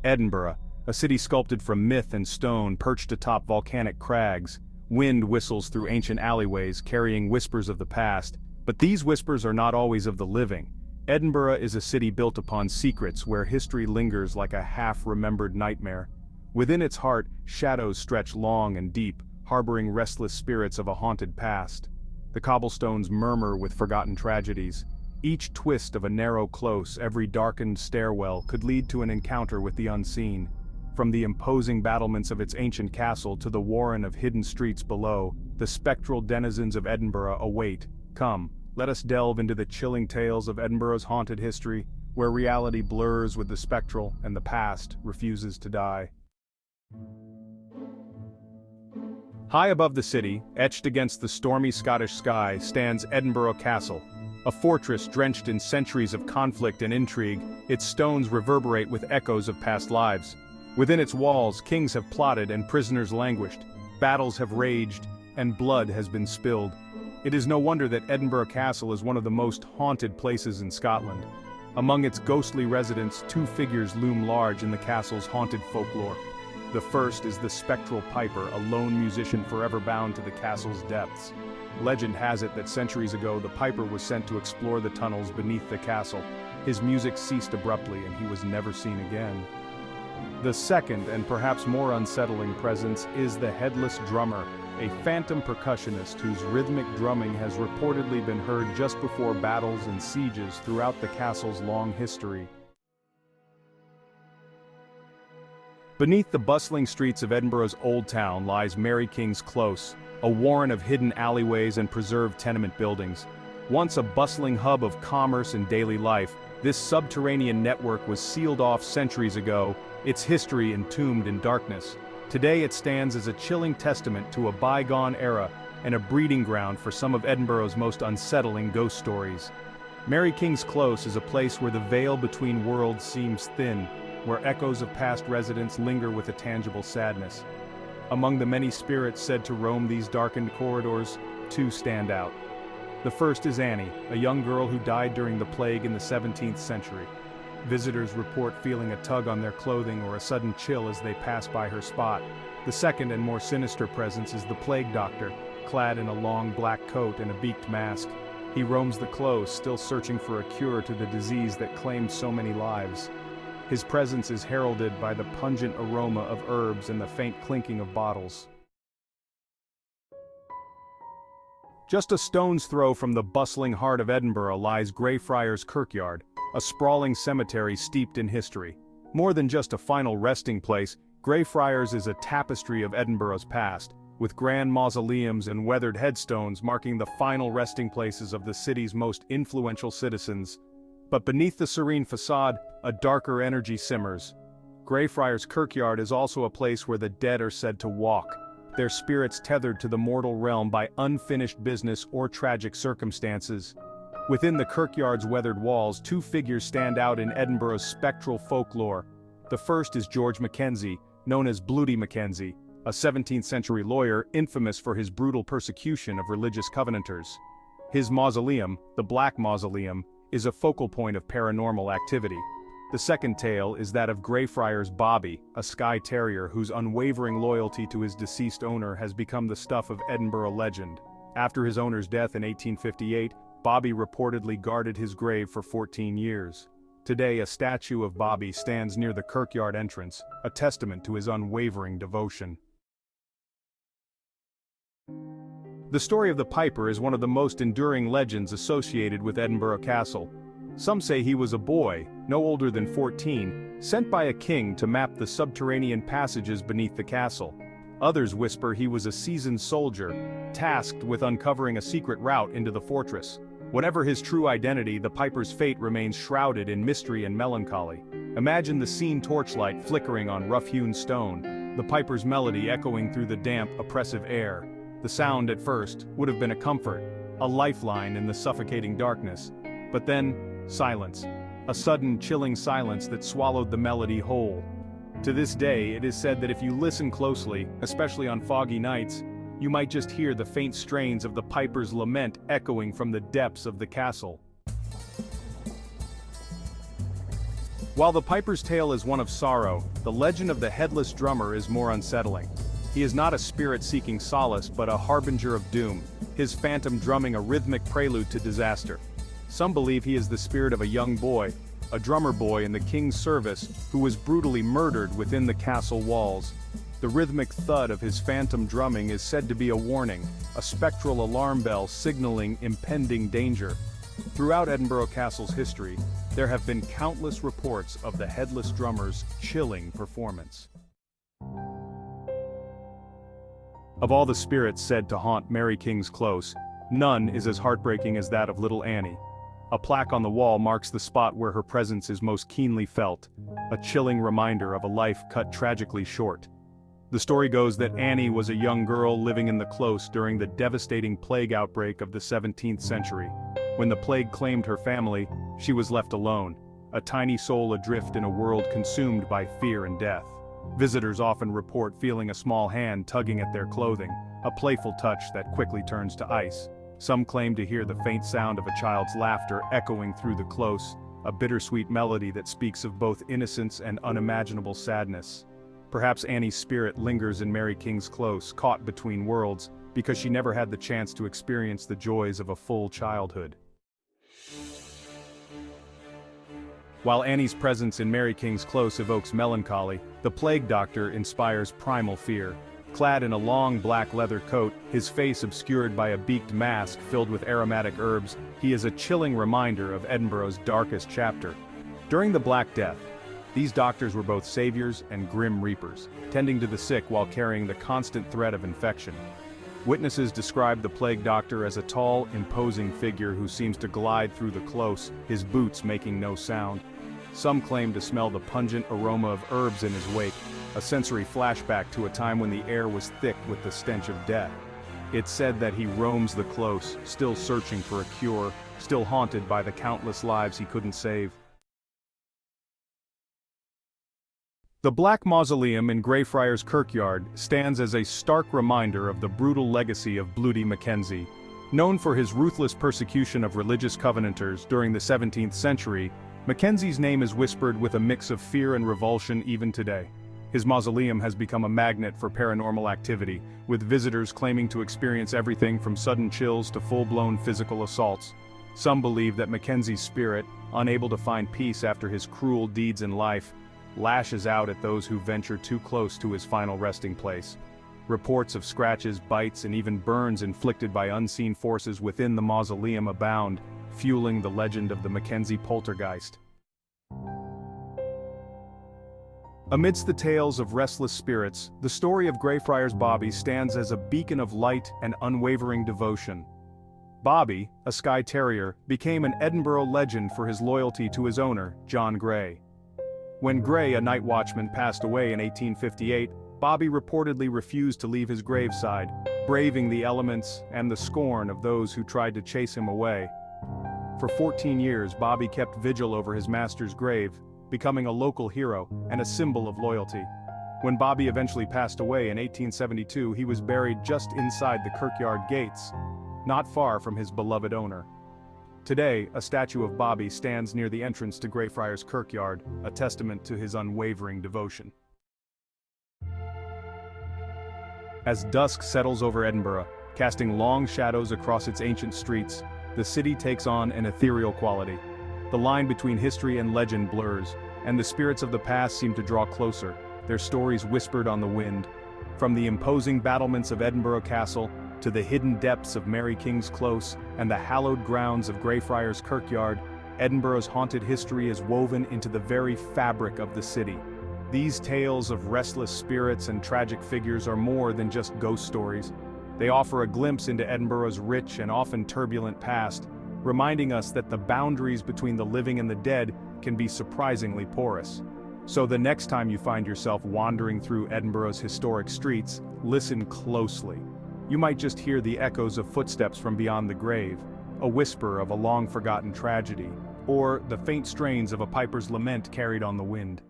Edinburgh, a city sculpted from myth and stone perched atop volcanic crags. Wind whistles through ancient alleyways carrying whispers of the past, but these whispers are not always of the living. Edinburgh is a city built upon secrets where history lingers like a half-remembered nightmare. Within its heart, shadows stretch long and deep, harboring restless spirits of a haunted past. The cobblestones murmur with forgotten tragedies. Each twist of a narrow close, every darkened stairwell could lead to an encounter with the unseen. From the imposing battlements of its ancient castle to the warren of hidden streets below, the spectral denizens of Edinburgh await. Come, let us delve into the chilling tales of Edinburgh's haunted history, where reality blurs with the spectral and the past refuses to die. High above the city, etched against the stormy Scottish sky, stands Edinburgh Castle. A fortress drenched in centuries of conflict and intrigue, its stones reverberate with echoes of past lives. Within its walls, kings have plotted and prisoners languished, battles have raged, and blood has been spilled. It is no wonder that Edinburgh Castle is one of the most haunted places in Scotland. Among its ghostly residents, two figures loom large in the castle's haunted folklore. The first is the spectral piper, a lone musician forever bound to the castle's depths. Legend has it that centuries ago the piper was sent to explore the tunnels beneath the castle. His music ceased abruptly and he was never seen again. The second and perhaps more unsettling presence is the headless drummer, a phantom percussionist whose rhythmic drumming has reportedly been heard just before battles and sieges throughout the castle's long history. Beneath the bustling streets of Edinburgh's Old Town lies Mary King's Close, a warren of hidden alleyways and preserved tenement buildings. Once a bustling hub of commerce and daily life, this subterranean network was sealed off centuries ago, its history entombed in darkness. Today it stands as a chilling testament to a bygone era and a breeding ground for some of Edinburgh's most unsettling ghost stories. Mary King's Close is a place where the veil between worlds seems thin, where echoes of past residents linger with a tangible sadness. Among the many spirits said to roam these darkened corridors, two stand out. The first is Annie, a young girl who died during the plague in the 17th century. Visitors report feeling a tug on their clothing or a sudden chill as they pass by her spot. The second and more sinister presence is the plague doctor, clad in a long black coat and a beaked mask. He roams the close, still searching for a cure to the disease that claimed so many lives. His presence is heralded by the pungent aroma of herbs and the faint clinking of bottles. Just a stone's throw from the bustling heart of Edinburgh lies Greyfriars Kirkyard, a sprawling cemetery steeped in history. More than just a final resting place, Greyfriars is a tapestry of Edinburgh's past, with grand mausoleums and weathered headstones marking the final resting places of the city's most influential citizens. But beneath the serene facade, a darker energy simmers. Greyfriars Kirkyard is also a place where the dead are said to walk, their spirits tethered to the mortal realm by unfinished business or tragic circumstances. Within the kirkyard's weathered walls, two figures stand out in Edinburgh's spectral folklore. The first is George Mackenzie, known as Bloody Mackenzie, a 17th-century lawyer infamous for his brutal persecution of religious Covenanters. His mausoleum, the Black Mausoleum, is a focal point of paranormal activity. The second tale is that of Greyfriars Bobby, a Skye Terrier whose unwavering loyalty to his deceased owner has become the stuff of Edinburgh legend. After his owner's death in 1858, Bobby reportedly guarded his grave for 14 years. Today, a statue of Bobby stands near the kirkyard entrance, a testament to his unwavering devotion. The story of the Piper is one of the most enduring legends associated with Edinburgh Castle. Some say he was a boy, no older than 14, sent by a king to map the subterranean passages beneath the castle. Others whisper he was a seasoned soldier, tasked with uncovering a secret route into the fortress. Whatever his true identity, the Piper's fate remains shrouded in mystery and melancholy. Imagine the scene torchlight flickering on rough-hewn stone, the Piper's melody echoing through the damp, oppressive air. The sound, at first, would have been a comfort, a lifeline in the suffocating darkness. But then, silence. A sudden, chilling silence that swallowed the melody whole. To this day, it is said that if you listen closely, especially on foggy nights, you might just hear the faint strains of the Piper's lament echoing from the depths of the castle. While the piper's tale is one of sorrow, the legend of the headless drummer is more unsettling. He is not a spirit seeking solace but a harbinger of doom, his phantom drumming a rhythmic prelude to disaster. Some believe he is the spirit of a young boy, a drummer boy in the king's service, who was brutally murdered within the castle walls. The rhythmic thud of his phantom drumming is said to be a warning, a spectral alarm bell signaling impending danger. Throughout Edinburgh Castle's history, there have been countless reports of the headless drummer's chilling performance. Of all the spirits said to haunt Mary King's Close, none is as heartbreaking as that of little Annie. A plaque on the wall marks the spot where her presence is most keenly felt, a chilling reminder of a life cut tragically short. The story goes that Annie was a young girl living in the Close during the devastating plague outbreak of the 17th century. When the plague claimed her family, she was left alone, a tiny soul adrift in a world consumed by fear and death. Visitors often report feeling a small hand tugging at their clothing, a playful touch that quickly turns to ice. Some claim to hear the faint sound of a child's laughter echoing through the Close, a bittersweet melody that speaks of both innocence and unimaginable sadness. Perhaps Annie's spirit lingers in Mary King's Close, caught between worlds, because she never had the chance to experience the joys of a full childhood. While Annie's presence in Mary King's Close evokes melancholy, the plague doctor inspires primal fear. Clad in a long black leather coat, his face obscured by a beaked mask filled with aromatic herbs, he is a chilling reminder of Edinburgh's darkest chapter. During the Black Death, these doctors were both saviors and grim reapers, tending to the sick while carrying the constant threat of infection. Witnesses describe the plague doctor as a tall, imposing figure who seems to glide through the Close, his boots making no sound. Some claim to smell the pungent aroma of herbs in his wake, a sensory flashback to a time when the air was thick with the stench of death. It's said that he roams the Close, still searching for a cure, still haunted by the countless lives he couldn't save. The Black Mausoleum in Greyfriars Kirkyard stands as a stark reminder of the brutal legacy of Bloody Mackenzie. Known for his ruthless persecution of religious Covenanters during the 17th century, Mackenzie's name is whispered with a mix of fear and revulsion even today. His mausoleum has become a magnet for paranormal activity, with visitors claiming to experience everything from sudden chills to full-blown physical assaults. Some believe that Mackenzie's spirit, unable to find peace after his cruel deeds in life, lashes out at those who venture too close to his final resting place. Reports of scratches, bites, and even burns inflicted by unseen forces within the mausoleum abound, fueling the legend of the Mackenzie poltergeist. Amidst the tales of restless spirits, the story of Greyfriars Bobby stands as a beacon of light and unwavering devotion. Bobby, a Skye Terrier, became an Edinburgh legend for his loyalty to his owner, John Gray. When Gray, a night watchman, passed away in 1858, Bobby reportedly refused to leave his graveside, braving the elements and the scorn of those who tried to chase him away. For 14 years, Bobby kept vigil over his master's grave, becoming a local hero and a symbol of loyalty. When Bobby eventually passed away in 1872, he was buried just inside the kirkyard gates, not far from his beloved owner. Today, a statue of Bobby stands near the entrance to Greyfriars Kirkyard, a testament to his unwavering devotion. As dusk settles over Edinburgh, casting long shadows across its ancient streets, the city takes on an ethereal quality. The line between history and legend blurs, and the spirits of the past seem to draw closer, their stories whispered on the wind. From the imposing battlements of Edinburgh Castle, to the hidden depths of Mary King's Close and the hallowed grounds of Greyfriars Kirkyard, Edinburgh's haunted history is woven into the very fabric of the city. These tales of restless spirits and tragic figures are more than just ghost stories. They offer a glimpse into Edinburgh's rich and often turbulent past, reminding us that the boundaries between the living and the dead can be surprisingly porous. So the next time you find yourself wandering through Edinburgh's historic streets, listen closely. You might just hear the echoes of footsteps from beyond the grave, a whisper of a long-forgotten tragedy, or the faint strains of a piper's lament carried on the wind.